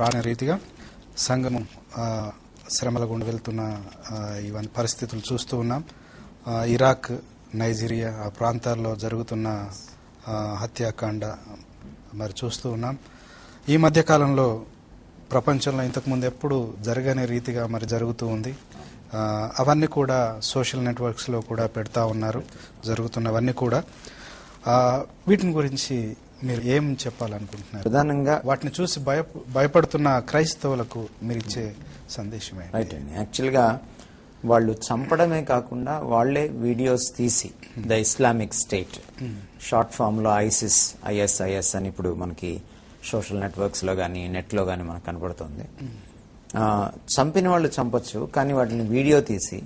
ప్రాణరీతిగా సంఘము శ్రమల గుండా వెళ్తున్న ఇవన్నీ పరిస్థితులు చూస్తూ ఉన్నాం. ఇరాక్, నైజీరియా ఆ ప్రాంతాల్లో జరుగుతున్న హత్యాకాండ మరి చూస్తూ ఉన్నాం. ఈ మధ్యకాలంలో ప్రపంచంలో ఇంతకుముందు ఎప్పుడు జరగని రీతిగా మరి జరుగుతూ ఉంది. అవన్నీ కూడా సోషల్ నెట్వర్క్స్లో కూడా పెడతా ఉన్నారు జరుగుతున్నవన్నీ కూడా. వీటిని గురించి మీరు ఏం చెప్పాలనుకుంటున్నారు? ప్రధానంగా వాటిని చూసి భయపడుతున్న క్రైస్తవులకు మీరు ఇచ్చే సందేశమే. రైట్ అండి. యాక్చువల్గా వాళ్ళు చంపడమే కాకుండా వాళ్లే వీడియోస్ తీసి ద ఇస్లామిక్ స్టేట్ షార్ట్ ఫామ్లో ISIS అని ఇప్పుడు మనకి సోషల్ నెట్వర్క్స్లో కానీ నెట్లో కానీ మనకు కనబడుతుంది. చంపిన వాళ్ళు చంపొచ్చు, కానీ వాటిని వీడియో తీసి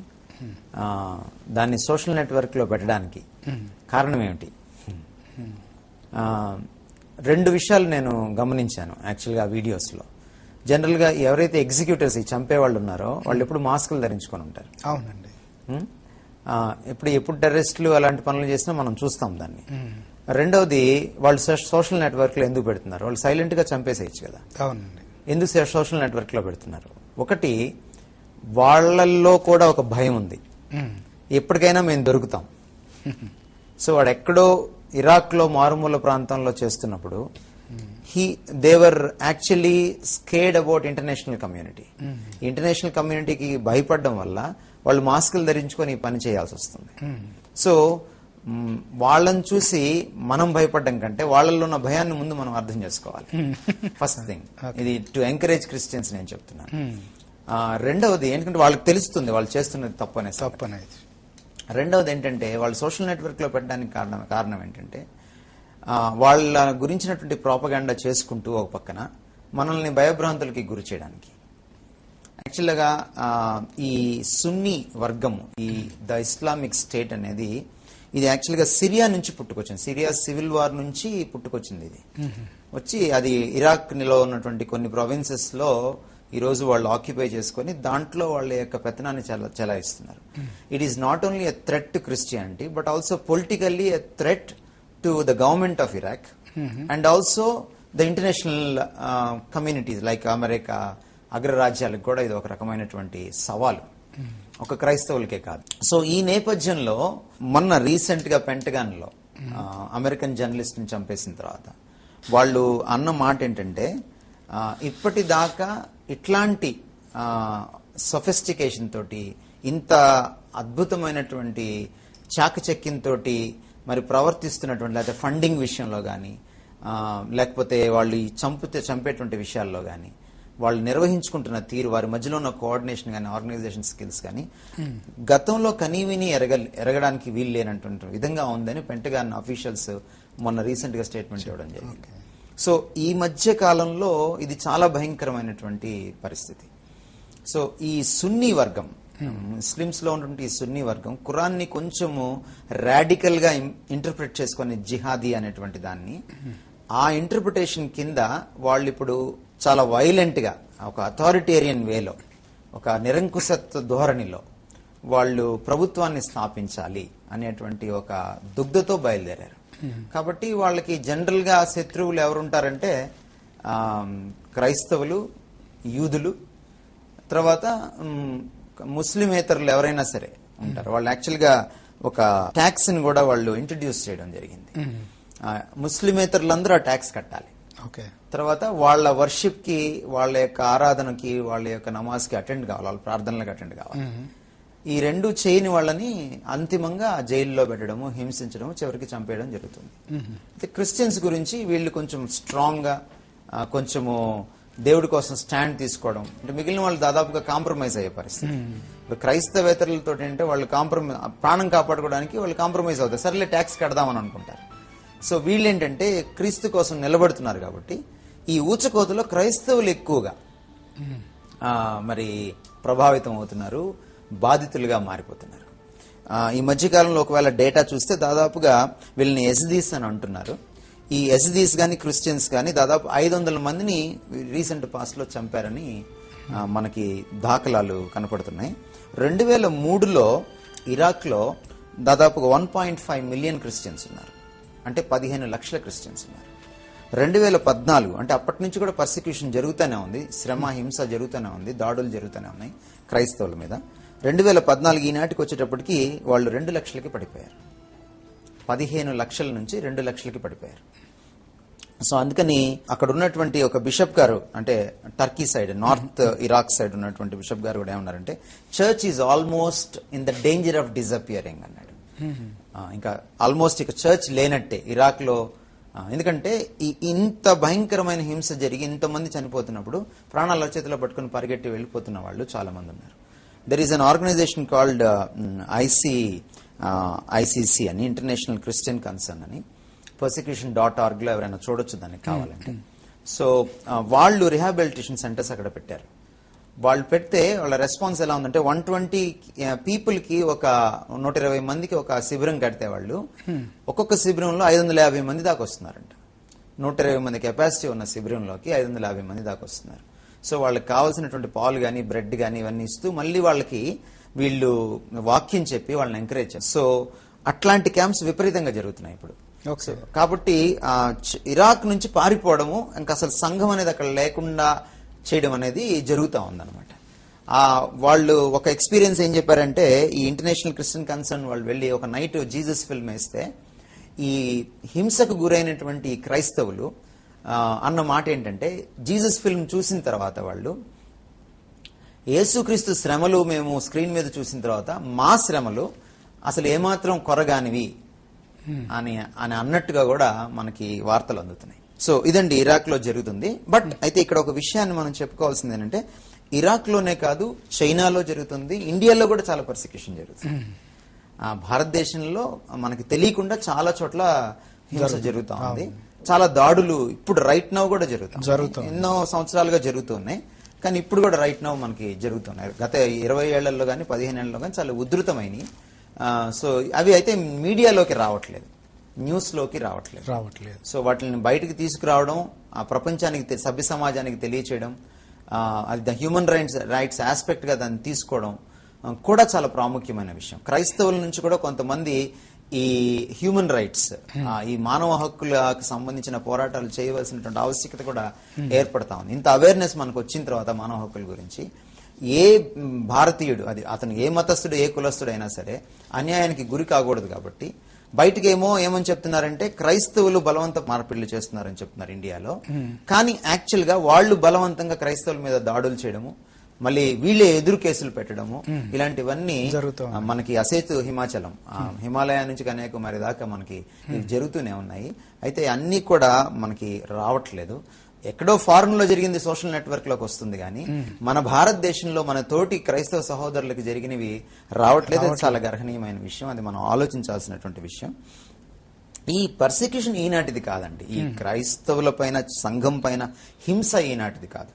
దాన్ని సోషల్ నెట్వర్క్లో పెట్టడానికి కారణం ఏమిటి? రెండు విషయాలు నేను గమనించాను యాక్చువల్గా ఆ వీడియోస్లో. జనరల్గా ఎవరైతే ఎగ్జిక్యూటివ్స్ ఈ చంపే వాళ్ళు ఉన్నారో వాళ్ళు ఎప్పుడు మాస్కులు ధరించుకొని ఉంటారు. అవునండి. ఎప్పుడు టెర్రరిస్టులు అలాంటి పనులు చేసినా మనం చూస్తాం దాన్ని. రెండవది, వాళ్ళు సోషల్ నెట్వర్క్లో ఎందుకు పెడుతున్నారు? వాళ్ళు సైలెంట్ గా చంపేసేయచ్చు కదా. అవునండి. ఎందుకు సోషల్ నెట్వర్క్లో పెడుతున్నారు? ఒకటి, వాళ్ళల్లో కూడా ఒక భయం ఉంది, ఎప్పటికైనా మేము దొరుకుతాం. సో వాడు ఎక్కడో ఇరాక్లో మారుమూల ప్రాంతంలో చేస్తున్నప్పుడు they were actually scared about international community. International కమ్యూనిటీకి భయపడడం వల్ల వాళ్ళు మాస్కులు ధరించుకొని ఈ పని చేయాల్సి వస్తుంది. సో వాళ్ళని చూసి మనం భయపడడం కంటే వాళ్ళల్లో ఉన్న భయాన్ని ముందు మనం అర్థం చేసుకోవాలి. ఫస్ట్ థింగ్, ఇది టు ఎంకరేజ్ క్రిస్టియన్స్ నేను చెప్తున్నాను. రెండవది ఏంటంటే వాళ్ళకి తెలుస్తుంది వాళ్ళు చేస్తున్నది తప్పనేది. రెండవది ఏంటంటే వాళ్ళు సోషల్ నెట్వర్క్ లో పెట్టడానికి కారణం ఏంటంటే వాళ్ళ గురించినటువంటి ప్రాపగాండా చేసుకుంటూ ఒక పక్కన మనల్ని భయభ్రాంతులకి గురి చేయడానికి. యాక్చువల్గా ఈ సున్నీ వర్గము, ఈ ద ఇస్లామిక్ స్టేట్ అనేది, ఇది యాక్చువల్గా సిరియా నుంచి పుట్టుకొచ్చింది. సిరియా సివిల్ వార్ నుంచి పుట్టుకొచ్చింది. ఇది వచ్చి అది ఇరాక్ లో ఉన్నటువంటి కొన్ని ప్రొవిన్సెస్ లో ఈ రోజు వాళ్ళు ఆక్యుపై చేసుకుని దాంట్లో వాళ్ళ యొక్క పెత్తనాన్ని చెలాయిస్తున్నారు. It is not only a threat to Christianity but also politically a threat to the government of Iraq and also the international communities like America, అగ్రరాజ్యాలకు కూడా ఇది ఒక రకమైనటువంటి సవాలు, ఒక క్రైస్తవులకే కాదు. సో ఈ నేపథ్యంలో మొన్న రీసెంట్ గా పెంటగాన్ లో అమెరికన్ జర్నలిస్ట్ ని చంపేసిన తర్వాత వాళ్ళు అన్న మాట ఏంటంటే, ఇప్పటిదాకా ఇట్లాంటి సొఫిస్టికేషన్ తోటి, ఇంత అద్భుతమైనటువంటి చాకచక్యంతో మరి ప్రవర్తిస్తున్నటువంటి, లేకపోతే ఫండింగ్ విషయంలో కానీ లేకపోతే వాళ్ళు చంపేటువంటి విషయాల్లో కానీ వాళ్ళు నిర్వహించుకుంటున్న తీరు, వారి మధ్యలో ఉన్న కోఆర్డినేషన్ కానీ ఆర్గనైజేషన్ స్కిల్స్ కానీ గతంలో కనీవిని ఎరగడానికి వీలు లేనటువంటి విధంగా ఉందని పెంటగాన్ అఫీషియల్స్ మొన్న రీసెంట్ గా స్టేట్మెంట్ ఇవ్వడం జరిగింది. సో ఈ మధ్య కాలంలో ఇది చాలా భయంకరమైనటువంటి పరిస్థితి. సో ఈ సున్నీ వర్గం, ముస్లిమ్స్ లో ఉన్నటువంటి ఈ సున్నీ వర్గం ఖురాన్ని కొంచెము రాడికల్ గా ఇంటర్ప్రిట్ చేసుకునే జిహాదీ అనేటువంటి దాన్ని, ఆ ఇంటర్ప్రిటేషన్ కింద వాళ్ళు ఇప్పుడు చాలా వైలెంట్ గా, ఒక అథారిటేరియన్ వేలో, ఒక నిరంకుశత్వ ధోరణిలో వాళ్ళు ప్రభుత్వాన్ని స్థాపించాలి అనేటువంటి ఒక దుగ్ధతో బయలుదేరారు. కాబట్టి వాళ్ళకి జనరల్ గా శత్రువులు ఎవరుంటారంటే క్రైస్తవులు, యూదులు, తర్వాత ముస్లిమేతరులు ఎవరైనా సరే ఉంటారు. వాళ్ళు యాక్చువల్ గా ఒక ట్యాక్స్ ని కూడా వాళ్ళు ఇంట్రడ్యూస్ చేయడం జరిగింది. ముస్లిమేతరులందరూ ఆ ట్యాక్స్ కట్టాలి. తర్వాత వాళ్ళ వర్షిప్ కి, వాళ్ళ యొక్క ఆరాధనకి, వాళ్ళ యొక్క నమాజ్ కి అటెండ్ కావాలి, వాళ్ళ ప్రార్థనలకు అటెండ్ కావాలి. ఈ రెండు చేయని వాళ్ళని అంతిమంగా జైల్లో పెట్టడము, హింసించడము, చివరికి చంపేయడం జరుగుతుంది. అయితే క్రిస్టియన్స్ గురించి వీళ్ళు కొంచెం స్ట్రాంగ్ గా, కొంచెము దేవుడి కోసం స్టాండ్ తీసుకోవడం, అంటే మిగిలిన వాళ్ళు దాదాపుగా కాంప్రమైజ్ అయ్యే పరిస్థితి. ఇప్పుడు క్రైస్తవేతరులతో అంటే వాళ్ళు ప్రాణం కాపాడుకోవడానికి వాళ్ళు కాంప్రమైజ్ అవుతారు, సరేలే ట్యాక్స్ కడదామని అనుకుంటారు. సో వీళ్ళేంటంటే క్రీస్తు కోసం నిలబడుతున్నారు కాబట్టి ఈ ఊచకోతలో క్రైస్తవులు ఎక్కువగా మరి ప్రభావితం అవుతున్నారు, బాధితులుగా మారిపోతున్నారు. ఈ మధ్యకాలంలో ఒకవేళ డేటా చూస్తే దాదాపుగా వీళ్ళని ఎస్దీస్ అని అంటున్నారు. ఈ ఎస్దీస్ గాని క్రిస్టియన్స్ గాని దాదాపు 500 మందిని రీసెంట్ పాస్ట్ లో చంపారని మనకి దాఖలాలు కనపడుతున్నాయి. 2003లో ఇరాక్ లో దాదాపుగా 1.5 మిలియన్ క్రిస్టియన్స్ ఉన్నారు, అంటే 15 లక్షల క్రిస్టియన్స్ ఉన్నారు. 2014 అంటే అప్పటి నుంచి కూడా పర్సిక్యూషన్ జరుగుతూనే ఉంది, శ్రమ హింస జరుగుతూనే ఉంది, దాడులు జరుగుతూనే ఉన్నాయి క్రైస్తవుల మీద. 2014 ఈనాటికి వచ్చేటప్పటికి వాళ్ళు 2 లక్షలకి పడిపోయారు. 15 లక్షల నుంచి 2 లక్షలకి పడిపోయారు. సో అందుకని అక్కడ ఉన్నటువంటి ఒక బిషప్ గారు, అంటే Turkey side, north Iraq side ఉన్నటువంటి బిషప్ గారు కూడా ఏమన్నారంటే, church is almost in the danger of disappearing అన్నాడు. ఇంకా ఆల్మోస్ట్ ఇక చర్చ్ లేనట్టే ఇరాక్ లో. ఎందుకంటే ఇంత భయంకరమైన హింస జరిగి ఇంతమంది చనిపోతున్నప్పుడు ప్రాణాల చేతిలో పట్టుకుని పరిగెట్టి వెళ్ళిపోతున్న వాళ్ళు చాలా మంది ఉన్నారు. There is an organisation called ICC అని, ఇంటర్నేషనల్ క్రిస్టియన్ కన్సర్న్ అని, persecution.org లో ఎవరైనా చూడొచ్చు దానికి కావాలంటే. సో వాళ్ళు రిహాబిలిటేషన్ సెంటర్స్ అక్కడ పెట్టారు. వాళ్ళు పెడితే వాళ్ళ రెస్పాన్స్ ఎలా ఉందంటే, 120 పీపుల్ కి ఒక 120 మందికి ఒక శిబిరం కడితే వాళ్ళు ఒక్కొక్క శిబిరంలో 550 మంది దాకా వస్తున్నారంట. 120 మంది కెపాసిటీ ఉన్న శిబిరంలోకి 550 మంది దాకా వస్తున్నారు. సో వాళ్ళకి కావాల్సినటువంటి పాలు కానీ బ్రెడ్ కానీ ఇవన్నీ ఇస్తూ మళ్ళీ వాళ్ళకి వీళ్ళు వాక్యం చెప్పి వాళ్ళని ఎంకరేజ్ చేస్తారు. సో అట్లాంటి క్యాంప్స్ విపరీతంగా జరుగుతున్నాయి ఇప్పుడు. కాబట్టి ఇరాక్ నుంచి పారిపోవడము, ఇంకా అసలు సంఘం అనేది అక్కడ లేకుండా చేయడం అనేది జరుగుతూ ఉందన్నమాట. వాళ్ళు ఒక ఎక్స్పీరియన్స్ ఏం చెప్పారంటే, ఈ ఇంటర్నేషనల్ క్రిస్టియన్ కన్సర్న్ వాళ్ళు వెళ్ళి ఒక నైట్ జీసస్ ఫిల్మ్ వేస్తే ఈ హింసకు గురైనటువంటి క్రైస్తవులు అన్న మాట ఏంటంటే, జీసస్ ఫిల్మ్ చూసిన తర్వాత వాళ్ళు, యేసుక్రీస్తు శ్రమలు మేము స్క్రీన్ మీద చూసిన తర్వాత మా శ్రమలు అసలు ఏమాత్రం కొరగానివి అని అన్నట్టుగా కూడా మనకి వార్తలు అందుతున్నాయి. సో ఇదండి ఇరాక్ లో జరుగుతుంది. బట్ అయితే ఇక్కడ ఒక విషయాన్ని మనం చెప్పుకోవాల్సింది ఏంటంటే, ఇరాక్ లోనే కాదు, చైనాలో జరుగుతుంది, ఇండియాలో కూడా చాలా పర్సిక్యూషన్ జరుగుతుంది. భారతదేశంలో మనకి తెలియకుండా చాలా చోట్ల హింస జరుగుతూ ఉంది. చాలా దాడులు ఇప్పుడు రైట్ నౌ కూడా జరుగుతాయి, ఎన్నో సంవత్సరాలుగా జరుగుతున్నాయి. కానీ ఇప్పుడు కూడా రైట్ నౌ మనకి జరుగుతున్నాయి. గత 20 ఏళ్లలో కానీ 15 ఏళ్లలో కానీ చాలా ఉధృతమైనవి. సో అవి అయితే మీడియాలోకి రావట్లేదు, న్యూస్ లోకి రావట్లేదు. సో వాటిని బయటకు తీసుకురావడం, ఆ ప్రపంచానికి, సభ్య సమాజానికి తెలియచేయడం, అది హ్యూమన్ రైట్స్ ఆస్పెక్ట్ గా దాన్ని తీసుకోవడం కూడా చాలా ప్రాముఖ్యమైన విషయం. క్రైస్తవుల నుంచి కూడా కొంతమంది ఈ హ్యూమన్ రైట్స్, ఈ మానవ హక్కులకు సంబంధించిన పోరాటాలు చేయవలసినటువంటి ఆవశ్యకత కూడా ఏర్పడతా ఉంది. ఇంత అవేర్నెస్ మనకు వచ్చిన తర్వాత మానవ హక్కుల గురించి, ఏ భారతీయుడు, అది అతను ఏ మతస్థుడు ఏ కులస్థుడు అయినా సరే అన్యాయానికి గురి కాకూడదు. కాబట్టి బయటకు ఏమని చెప్తున్నారంటే, క్రైస్తవులు బలవంత మార్పిళ్లు చేస్తున్నారని చెప్తున్నారు ఇండియాలో. కానీ యాక్చువల్ గా వాళ్ళు బలవంతంగా క్రైస్తవుల మీద దాడులు చేయడము, మళ్ళీ వీళ్ళే ఎదురు కేసులు పెట్టడము, ఇలాంటివన్నీ మనకి అసేతు హిమాచలం, హిమాలయ నుంచి కన్యాకుమారి దాకా మనకి జరుగుతూనే ఉన్నాయి. అయితే అన్ని కూడా మనకి రావట్లేదు. ఎక్కడో ఫారెన్ లో జరిగింది సోషల్ నెట్వర్క్ లోకి వస్తుంది కానీ మన భారతదేశంలో మన తోటి క్రైస్తవ సహోదరులకు జరిగినవి రావట్లేదు. అది చాలా గర్హనీయమైన విషయం, అది మనం ఆలోచించాల్సినటువంటి విషయం. ఈ పర్సిక్యూషన్ ఈనాటిది కాదండి. ఈ క్రైస్తవుల పైన, సంఘం పైన హింస ఈనాటిది కాదు.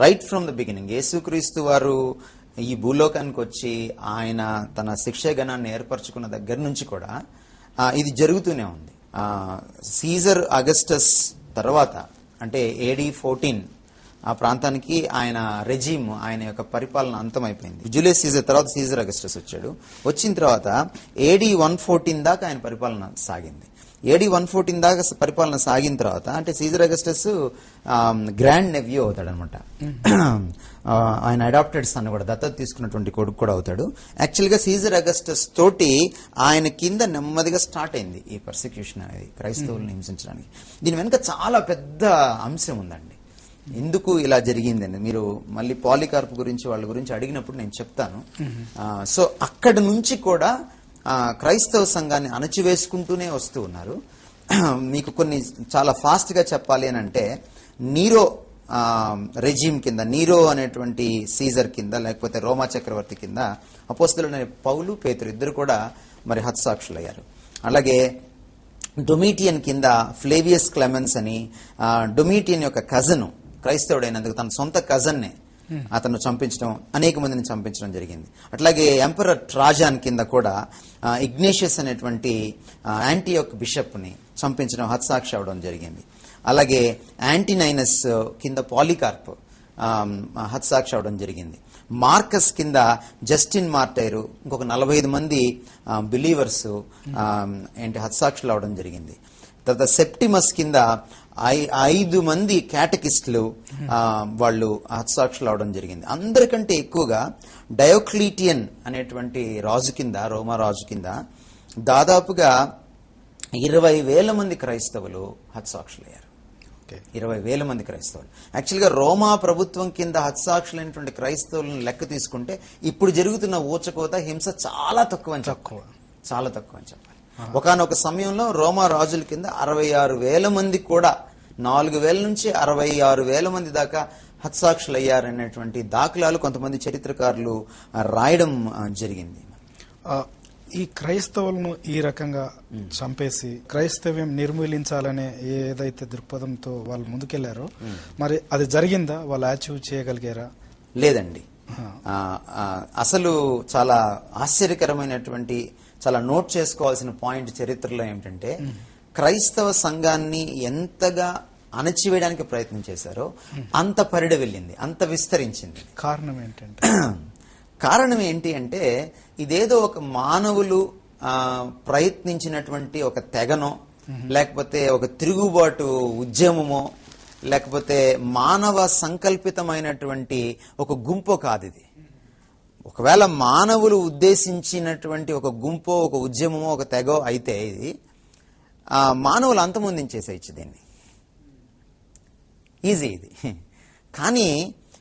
రైట్ ఫ్రమ్ ద బిగినింగ్ యేసుక్రీస్తు వారు ఈ భూలోకానికి వచ్చి ఆయన తన శిక్షాగణాన్ని ఏర్పరచుకున్న దగ్గర నుంచి కూడా ఇది జరుగుతూనే ఉంది. సీజర్ అగస్టస్ తర్వాత, అంటే AD 14 ఆ ప్రాంతానికి ఆయన రెజీమ్, ఆయన యొక్క పరిపాలన అంతమైపోయింది. జూలియస్ సీజర్ తర్వాత సీజర్ అగస్టస్ వచ్చాడు. వచ్చిన తర్వాత AD 114 దాకా ఆయన పరిపాలన సాగింది. AD 114 దాకా పరిపాలన సాగిన తర్వాత, అంటే సీజర్ అగస్టస్ గ్రాండ్ నెవ్యూ అవుతాడు అనమాట. ఆయన అడాప్టెడ్ సన్ కూడా, దత్తత తీసుకున్నటువంటి కొడుకు కూడా అవుతాడు. యాక్చువల్ గా సీజర్ అగస్టస్ తోటి ఆయన కింద నెమ్మదిగా స్టార్ట్ అయింది ఈ పర్సిక్యూషన్ అనేది, క్రైస్తవులను హింసించడానికి. దీని వెనుక చాలా పెద్ద అంశం ఉందండి. ఎందుకు ఇలా జరిగిందని మీరు మళ్ళీ పాలికార్ప్ గురించి వాళ్ళ గురించి అడిగినప్పుడు నేను చెప్తాను. సో అక్కడి నుంచి కూడా క్రైస్తవ సంఘాన్ని అణచివేసుకుంటూనే వస్తూ ఉన్నారు. మీకు కొన్ని చాలా ఫాస్ట్ గా చెప్పాలి అని అంటే, నీరో రెజీమ్ కింద, నీరో అనేటువంటి సీజర్ కింద, లేకపోతే రోమా చక్రవర్తి కింద అపోస్తలుడైన పౌలు, పేతురు ఇద్దరు కూడా మరి హతసాక్షులయ్యారు. అలాగే డొమిటియన్ కింద ఫ్లేవియస్ క్లెమెన్స్ అని, డొమిటియన్ యొక్క కజన్, క్రైస్తవుడైనందుకు తన సొంత కజన్నే అతను చంపించడం, అనేక మందిని చంపించడం జరిగింది. అట్లాగే ఎంపరర్ ట్రాజాన్ కింద కూడా ఇగ్నేషియస్ అనేటువంటి యాంటీయోక్ బిషప్ ని చంపించడం, హతసాక్షి అవడం జరిగింది. అలాగే యాంటీనైనస్ కింద పాలికార్ప్ హతసాక్షి అవడం జరిగింది. మార్కస్ కింద జస్టిన్ మార్టైరు, ఇంకొక 45 మంది బిలీవర్స్ హతసాక్షులు అవడం జరిగింది. తర్వాత సెప్టిమస్ కింద 5 మంది కేటకిస్టులు వాళ్ళు హతసాక్షులు అవడం జరిగింది. అందరికంటే ఎక్కువగా డయోక్లీటియన్ అనేటువంటి రాజు కింద, రోమా రాజు కింద దాదాపుగా 20,000 మంది క్రైస్తవులు హతసాక్షులయ్యారు. 20,000 మంది క్రైస్తవులు. యాక్చువల్గా రోమా ప్రభుత్వం కింద హతసాక్షులైనటువంటి క్రైస్తవులను లెక్క తీసుకుంటే ఇప్పుడు జరుగుతున్న ఊచకోత హింస చాలా తక్కువ అని చెప్పాలి. ఒకానొక సమయంలో రోమా రాజుల కింద 66,000 మంది కూడా 4,000 నుంచి 66,000 మంది దాకా హతసాక్షులయ్యారనేటువంటి దాఖలాలు కొంతమంది చరిత్రకారులు రాయడం జరిగింది. ఈ క్రైస్తవులను ఈ రకంగా చంపేసి క్రైస్తవ్యం నిర్మూలించాలనే ఏదైతే దృక్పథంతో వాళ్ళు ముందుకెళ్లారో మరి అది జరిగిందా? వాళ్ళు అచీవ్ చేయగలిగారా? లేదండి. అసలు చాలా ఆశ్చర్యకరమైనటువంటి, చాలా నోట్ చేసుకోవాల్సిన పాయింట్ చరిత్రలో ఏమిటంటే, క్రైస్తవ సంఘాన్ని ఎంతగా అణచివేయడానికి ప్రయత్నం చేశారో అంత పరిడ వెళ్ళింది, అంత విస్తరించింది. కారణం ఏంటి అంటే ఇదేదో ఒక మానవులు ప్రయత్నించినటువంటి ఒక తెగనో, లేకపోతే ఒక తిరుగుబాటు ఉద్యమమో, లేకపోతే మానవ సంకల్పితమైనటువంటి ఒక గుంపో కాదు ఇది. ఒకవేళ మానవులు ఉద్దేశించినటువంటి ఒక గుంపో, ఒక ఉద్యమమో, ఒక తెగో అయితే ఇది మానవులు అంతమొందించేసేయచ్చు దీన్ని. ఈజీ ఇది. కానీ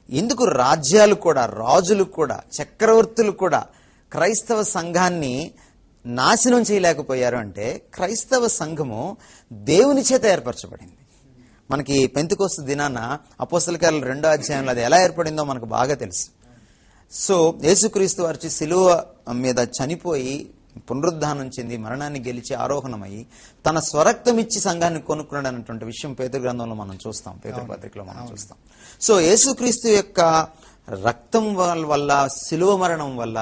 ఎందుకు రాజ్యాలు కూడా, రాజులు కూడా, చక్రవర్తులు కూడా క్రైస్తవ సంఘాన్ని నాశనం చేయలేకపోయారు అంటే క్రైస్తవ సంఘము దేవుని చేత ఏర్పరచబడింది. మనకి పెంతెకొస్తు దినాన అపోస్తల కార్యాలు 2వ అధ్యాయంలో అది ఎలా ఏర్పడిందో మనకు బాగా తెలుసు. సో యేసుక్రీస్తు వారి శిలువ మీద చనిపోయి పునరుద్ధానం చెంది మరణాన్ని గెలిచి ఆరోహణమయ్యి తన స్వరక్తం ఇచ్చి సంఘాన్ని కొనుక్కున్నాడు అన్నటువంటి విషయం పేతురు గ్రంథంలో మనం చూస్తాం, పేతురు పత్రికలో మనం చూస్తాం. సో యేసుక్రీస్తు యొక్క రక్తం వల్ల, శిలువ మరణం వల్ల,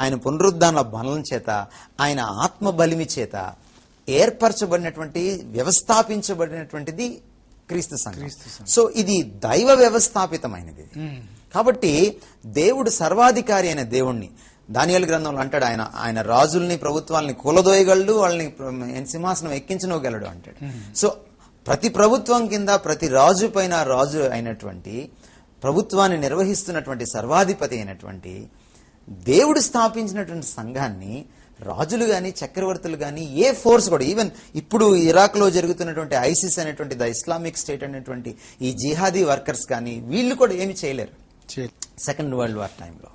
ఆయన పునరుద్ధాన బలం చేత, ఆయన ఆత్మ బలిమి చేత ఏర్పరచబడినటువంటి, వ్యవస్థాపించబడినటువంటిది క్రీస్తు సంఘం. సో ఇది దైవ వ్యవస్థాపితమైనది. కాబట్టి దేవుడు సర్వాధికారి అయిన దేవుణ్ణి దానియేలు గ్రంథంలో అంటాడు, ఆయన రాజుల్ని, ప్రభుత్వాలని కూలదోయగలడు, వాళ్ళని సింహాసనం ఎక్కించనోగలడు అంటాడు. సో ప్రతి ప్రభుత్వం కింద, ప్రతి రాజు పైన రాజు అయినటువంటి, ప్రభుత్వాన్ని నిర్వహిస్తున్నటువంటి సర్వాధిపతి అయినటువంటి దేవుడు స్థాపించినటువంటి సంఘాన్ని రాజులు గాని, చక్రవర్తులు గాని, ఏ ఫోర్స్ కూడా, ఈవెన్ ఇప్పుడు ఇరాక్ లో జరుగుతున్నటువంటి ఐసిస్ అనేటువంటి ద ఇస్లామిక్ స్టేట్ అనేటువంటి ఈ జిహాదీ వర్కర్స్ కానీ వీళ్ళు కూడా ఏమి చేయలేరు సెకండ్ వరల్డ్ వార్ టైంలో.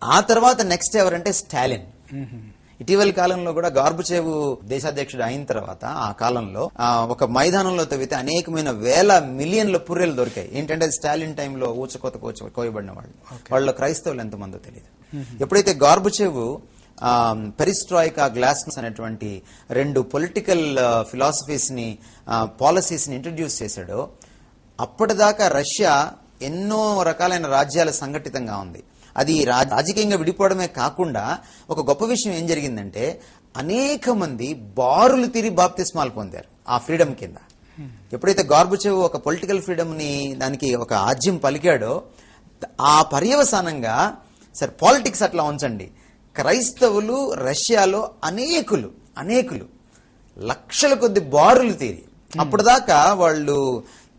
ఆ తర్వాత నెక్స్ట్ ఎవరంటే స్టాలిన్. ఇటీవల కాలంలో కూడా గార్బచేవ్ దేశాధ్యక్షుడు అయిన తర్వాత ఆ కాలంలో ఒక మైదానంలో తవ్వితే అనేకమైన వేల మిలియన్ల పుర్రెలు దొరికాయి. ఏంటంటే స్టాలిన్ టైంలో ఊచకోత కోయబడిన వాళ్ళ క్రైస్తవులు ఎంతమందో తెలియదు. ఎప్పుడైతే గార్బచేవ్ పెరిస్ట్రాయికా, గ్లాస్నోస్ట్ అనేటువంటి 2 పొలిటికల్ ఫిలాసఫీస్ ని, పాలసీస్ ని ఇంట్రడ్యూస్ చేశాడో అప్పటిదాకా రష్యా ఎన్నో రకాలైన రాజ్యాల సంఘటితంగా ఉంది. అది రాజకీయంగా విడిపోవడమే కాకుండా ఒక గొప్ప విషయం ఏం జరిగిందంటే అనేక మంది బారులు తిరిగి బాప్తిస్మాలు పొందారు ఆ ఫ్రీడమ్ కింద. ఎప్పుడైతే గార్బచేవ్ ఒక పొలిటికల్ ఫ్రీడమ్ ని దానికి ఒక ఆజ్యం పలికాడో ఆ పర్యవసానంగా, సరే పాలిటిక్స్ అట్లా ఉంచండి, క్రైస్తవులు రష్యాలో అనేకులు లక్షల కొద్ది బారులు తీరి అప్పటిదాకా వాళ్ళు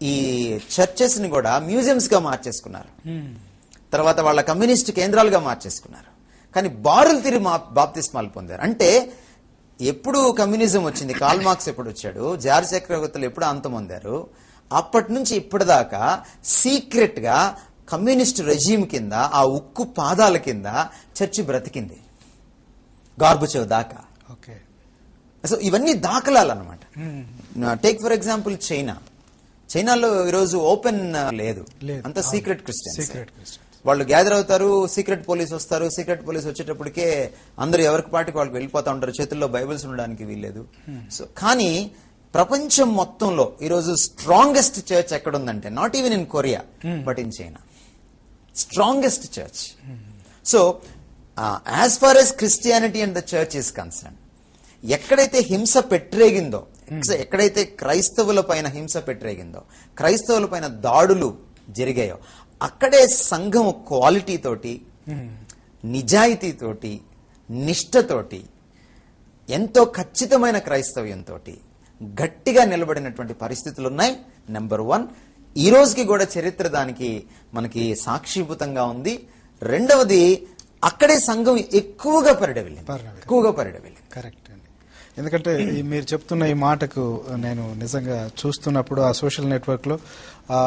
ఈ చర్చెస్ ని కూడా మ్యూజియంస్ గా మార్చేసుకున్నారు, తర్వాత వాళ్ళ కమ్యూనిస్ట్ కేంద్రాలుగా మార్చేసుకున్నారు. కానీ బారులు తిరిగి బాప్తిస్మాలు పొందారు. అంటే ఎప్పుడు కమ్యూనిజం వచ్చింది, కార్ల్ మార్క్స్ ఎప్పుడు వచ్చాడు, జార్జ్ చక్రవర్తులు ఎప్పుడు అంతమొందారు, అప్పటి నుంచి ఇప్పటిదాకా సీక్రెట్ గా కమ్యూనిస్ట్ రెజీమ్ కింద, ఆ ఉక్కు పాదాల కింద చర్చి బ్రతికింది గార్బచేవ్ దాకా. సో ఇవన్నీ దాఖలాలు అన్నమాట. టేక్ ఫర్ ఎగ్జాంపుల్ చైనాలో ఈరోజు ఓపెన్ లేదు, అంత సీక్రెట్ క్రిస్టియన్స్. వాళ్ళు గ్యాదర్ అవుతారు, సీక్రెట్ పోలీస్ వస్తారు, సీక్రెట్ పోలీస్ వచ్చేటప్పటికే అందరూ ఎవరికి పాటికి వాళ్ళకి వెళ్ళిపోతా ఉంటారు, చేతుల్లో బైబిల్స్ ఉండడానికి వీల్లేదు. సో కానీ ప్రపంచం మొత్తంలో ఈరోజు స్ట్రాంగెస్ట్ చర్చ్ ఎక్కడుందంటే not even in Korea but in China, strongest church. So as far as Christianity and the church is concern, ఎక్కడైతే హింస పెట్టరేగిందో, ఎక్కడైతే క్రైస్తవుల పైన హింస పెట్టరేగిందో, క్రైస్తవుల పైన దాడులు జరిగాయో, అక్కడే సంఘం క్వాలిటీతోటి, నిజాయితీతోటి, నిష్ఠతోటి, ఎంతో ఖచ్చితమైన క్రైస్తవ్యంతో గట్టిగా నిలబడినటువంటి పరిస్థితులు ఉన్నాయి. నెంబర్ 1, ఈ రోజుకి కూడా చరిత్ర దానికి మనకి సాక్షిభూతంగా ఉంది. రెండవది, అక్కడే సంఘం ఎక్కువగా పరిడవిల్లింది. కరెక్ట్ అండి. ఎందుకంటే మీరు చెప్తున్న ఈ మాటకు నేను నిజంగా చూస్తున్నప్పుడు ఆ సోషల్ నెట్వర్క్ లో